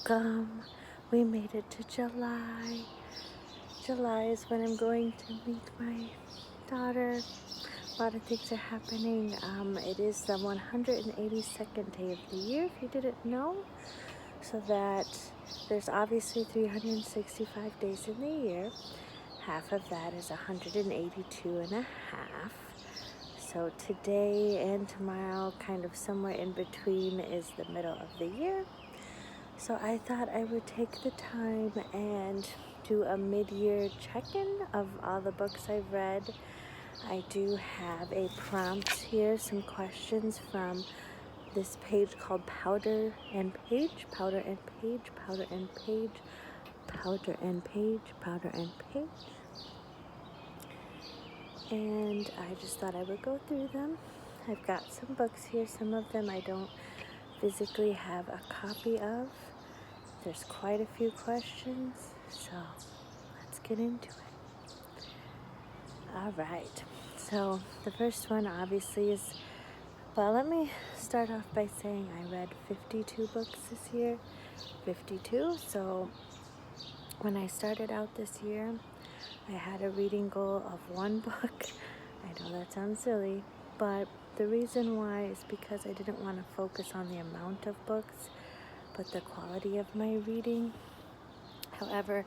welcome. We made it to July. July is when I'm going to meet my daughter. A lot of things are happening. It is the 182nd day of the year, if you didn't know. So that there's obviously 365 days in the year. Half of that is 182 and a half. So today and tomorrow, kind of somewhere in between, is the middle of the year. So I thought I would take the time and do a mid-year check-in of all the books I've read. I do have a prompt here, some questions from this page called Powder and Page, Powder and Page, Powder and Page, Powder and Page, Powder and Page. And I just thought I would go through them. I've got some books here. Some of them I don't physically have a copy of. There's quite a few questions, so let's get into it. All right. So the first one obviously is, well, let me start off by saying I read 52 books this year. 52. So when I started out this year, I had a reading goal of one book. I know that sounds silly, but the reason why is because I didn't want to focus on the amount of books, but the quality of my reading. However,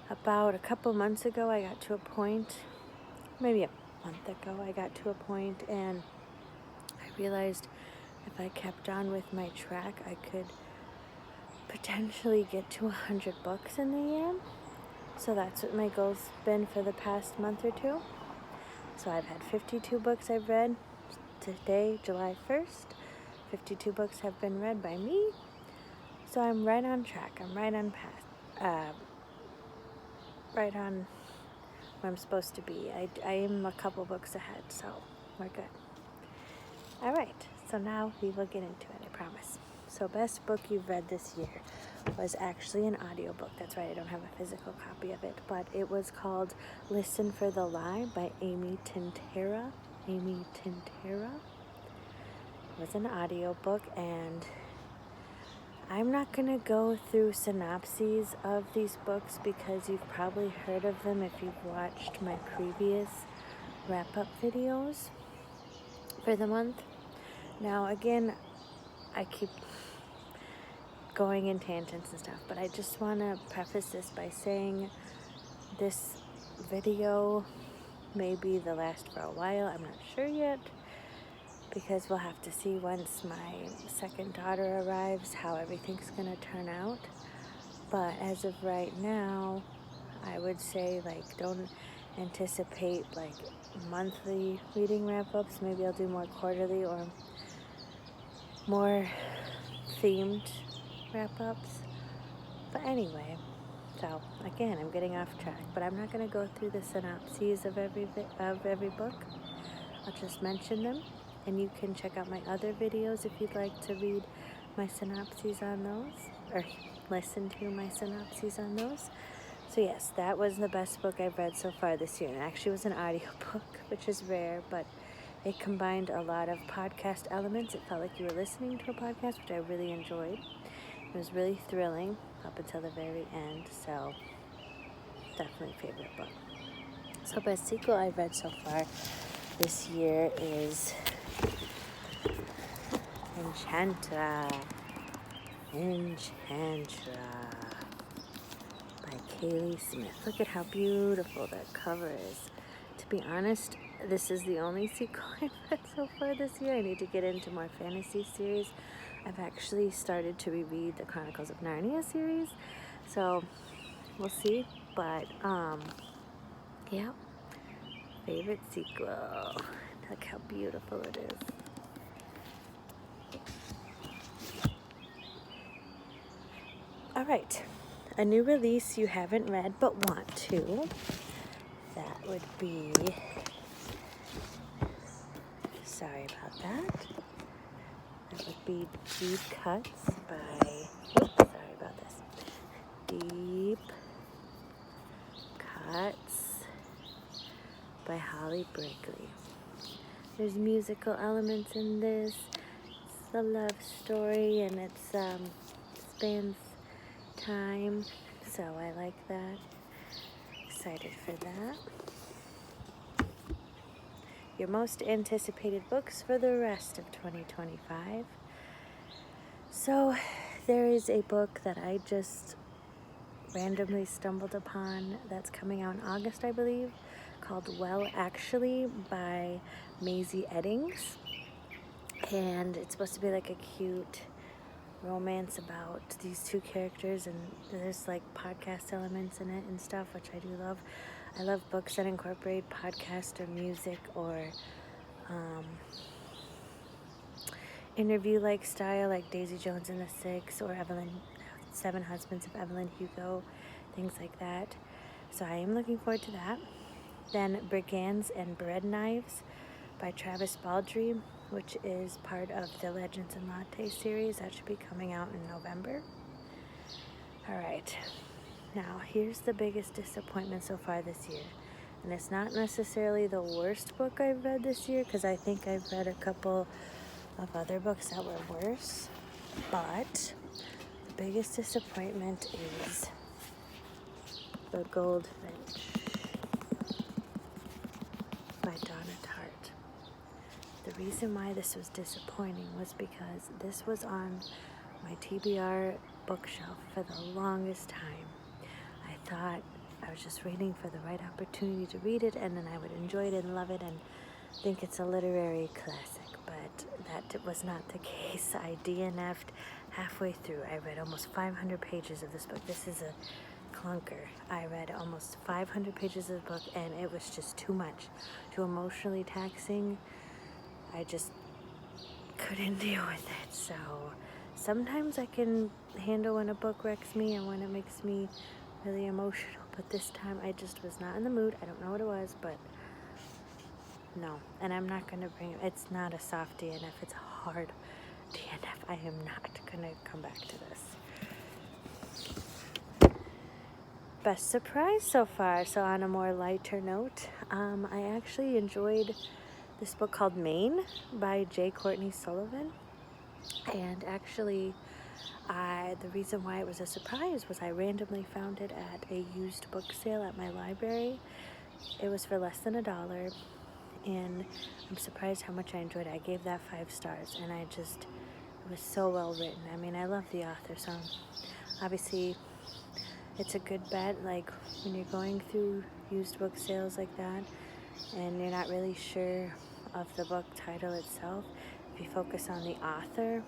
about a couple months ago, I got to a point, maybe a month ago, I got to a point and I realized if I kept on with my track, I could potentially get to 100 books in the year. So that's what my goal's been for the past month or two. So I've had 52 books I've read. Today, July 1st, 52 books have been read by me. So I'm right on track. I'm right on right on where I'm supposed to be. I am a couple books ahead, so we're good. All right, so now we will get into it, I promise. So best book you've read this year was actually an audiobook. That's right, I don't have a physical copy of it, but it was called Listen for the Lie by Amy Tintera. Amy Tintera. It was an audiobook, and I'm not going to go through synopses of these books because you've probably heard of them if you've watched my previous wrap-up videos for the month. Now, again, I keep going in tangents and stuff, but I just want to preface this by saying this video may be the last for a while. I'm not sure yet, because we'll have to see once my second daughter arrives how everything's going to turn out. But as of right now, I would say, don't anticipate, monthly reading wrap-ups. Maybe I'll do more quarterly or more themed wrap-ups. But anyway, so again, I'm getting off track, but I'm not going to go through the synopses of every book. I'll just mention them. And you can check out my other videos if you'd like to read my synopses on those, or listen to my synopses on those. So yes, that was the best book I've read so far this year. It actually was an audiobook, which is rare, but it combined a lot of podcast elements. It felt like you were listening to a podcast, which I really enjoyed. It was really thrilling up until the very end, so definitely favorite book. So best sequel I've read so far this year is Enchantra by Kaylee Smith. Look at how beautiful that cover is. To be honest, this is the only sequel I've read so far this year. I need to get into more fantasy series. I've actually started to reread the Chronicles of Narnia series, so we'll see. But yeah, favorite sequel. Look how beautiful it is. All right, a new release you haven't read but want to. That would be, sorry about that. That would be Deep Cuts by, sorry about this. Deep Cuts by Holly Brinkley. There's musical elements in this. It's a love story, and it spans time, so I like that. Excited for that. Your most anticipated books for the rest of 2025. So there is a book that I just randomly stumbled upon that's coming out in August, I believe, called Well Actually by Maisie Eddings. And it's supposed to be like a cute romance about these two characters, and there's like podcast elements in it and stuff, which I do love. I love books that incorporate podcast or music or interview-like style, like Daisy Jones and the Six or Seven Husbands of Evelyn Hugo, things like that. So I am looking forward to that. Then Brigands and Bread Knives by Travis Baldree, which is part of the Legends and Latte series. That should be coming out in November. All right. Now, here's the biggest disappointment so far this year. And it's not necessarily the worst book I've read this year, because I think I've read a couple of other books that were worse. But the biggest disappointment is The Goldfinch by Donna Tartt. The reason why this was disappointing was because this was on my TBR bookshelf for the longest time. I thought I was just waiting for the right opportunity to read it, and then I would enjoy it and love it and think it's a literary classic, but that was not the case. I DNF'd halfway through. I read almost 500 pages of this book. This is a clunker. I read almost 500 pages of the book, and it was just too much, too emotionally taxing. I just couldn't deal with it. So sometimes I can handle when a book wrecks me and when it makes me really emotional, but this time I just was not in the mood. I don't know what it was, but no. And I'm not going to bring it. It's not a soft DNF. It's a hard DNF. I am not going to come back to this. Best surprise so far. So on a more lighter note, I actually enjoyed this book called Maine by J. Courtney Sullivan. And actually, the reason why it was a surprise was I randomly found it at a used book sale at my library. It was for less than $1, and I'm surprised how much I enjoyed it. I gave that 5 stars, and it was so well written. I mean, I love the author, so obviously it's a good bet, like when you're going through used book sales like that, and you're not really sure of the book title itself. If you focus on the author,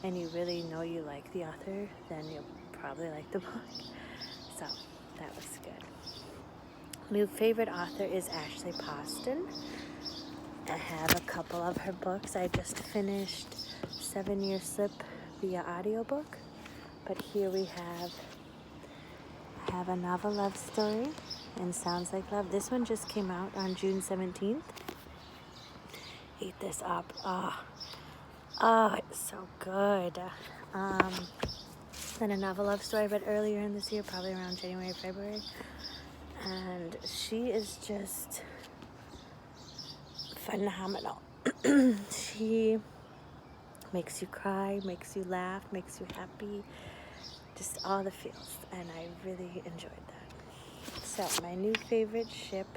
and you really know you like the author, then you'll probably like the book. So that was good. New favorite author is Ashley Poston. I have a couple of her books. I just finished 7 Year Slip via audiobook, but here we have a novel love story and Sounds Like Love. This one just came out on June 17th. Eat this up. Oh, it's so good. Then a novel love story I read earlier in this year, probably around January, February. And she is just phenomenal. She makes you cry, makes you laugh, makes you happy, just all the feels. And I really enjoyed that. So my new favorite ship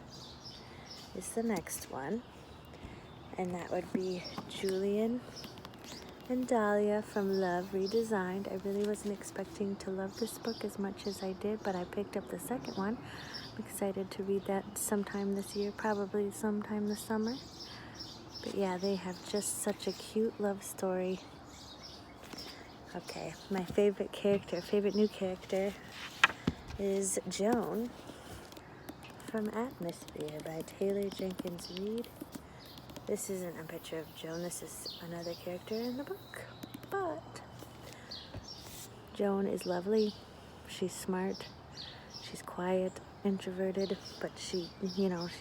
is the next one. And that would be Julian and Dahlia from Love Redesigned. I really wasn't expecting to love this book as much as I did, but I picked up the second one. I'm excited to read that sometime this year, probably sometime this summer. But yeah, they have just such a cute love story. Okay, my favorite new character is Joan from Atmosphere by Taylor Jenkins Reid. This isn't a picture of Joan, this is another character in the book. But Joan is lovely, she's smart, she's quiet, introverted, but she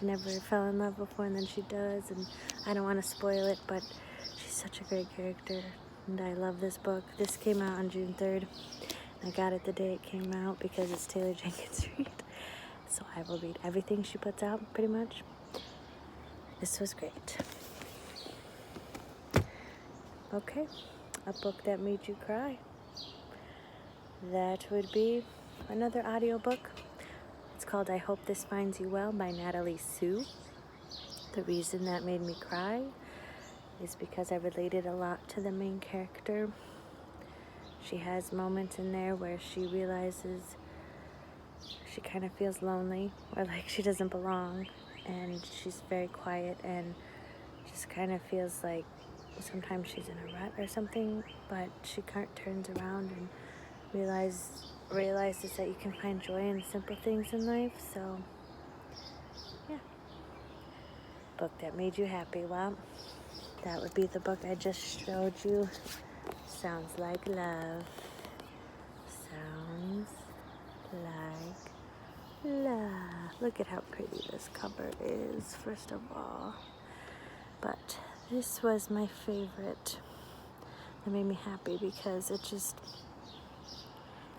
never fell in love before, and then she does, and I don't want to spoil it, but she's such a great character, and I love this book. This came out on June 3rd. I got it the day it came out because it's Taylor Jenkins Reid, so I will read everything she puts out, pretty much. This was great. Okay, a book that made you cry. that would be another audiobook. It's called I Hope This Finds You Well by Natalie Sue. The reason that made me cry is because I related a lot to the main character. She has moments in there where she realizes she kind of feels lonely or like she doesn't belong, and she's very quiet and just kind of feels like sometimes she's in a rut or something, but she turns around and realizes that you can find joy in simple things in life. So yeah, book that made you happy. Well, that would be the book I just showed you. Sounds Like Love. Sounds like love. Look at how pretty this cover is, first of all. But this was my favorite. It made me happy because it just,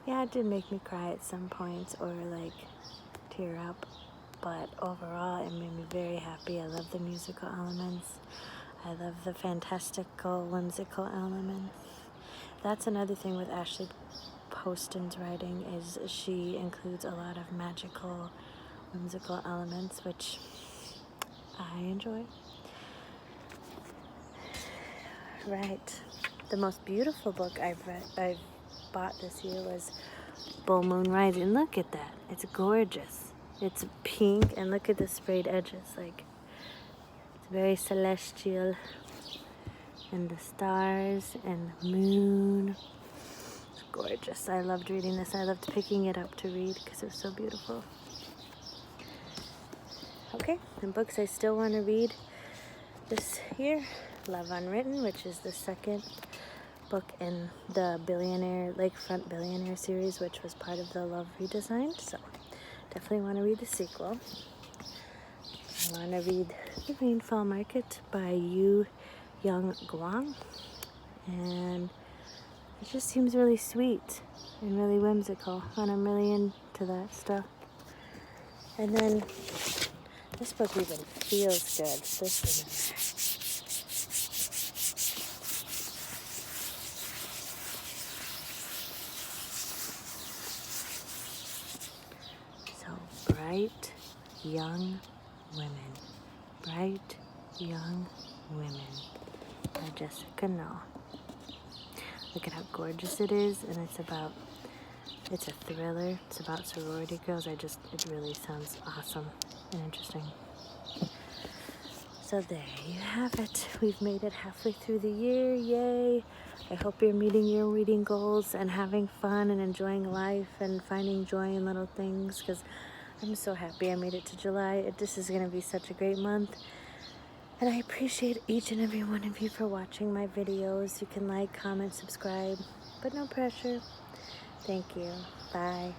yeah, it did make me cry at some points or like tear up. But overall, it made me very happy. I love the musical elements. I love the fantastical, whimsical elements. That's another thing with Ashley Poston's writing, is she includes a lot of magical, whimsical elements, which I enjoy. Right. The most beautiful book I've bought this year was Full Moon Rising. Look at that. It's gorgeous. It's pink, and look at the sprayed edges. Like, it's very celestial. And the stars and the moon. It's gorgeous. I loved reading this. I loved picking it up to read because it was so beautiful. Okay, and books I still want to read this year. Love Unwritten, which is the second book in the Lakefront Billionaire series, which was part of the Love redesign. So definitely want to read the sequel. I want to read The Rainfall Market by Yu Young Guang, and it just seems really sweet and really whimsical, and I'm really into that stuff. And then this book even feels good. This one in there. So, Bright Young Women. Bright Young Women by Jessica Null. Look at how gorgeous it is, and it's a thriller. It's about sorority girls. It really sounds awesome and interesting. So there you have it. We've made it halfway through the year. Yay! I hope you're meeting your reading goals and having fun and enjoying life and finding joy in little things, because I'm so happy I made it to July. This is going to be such a great month. And I appreciate each and every one of you for watching my videos. You can like, comment, subscribe, but no pressure. Thank you. Bye.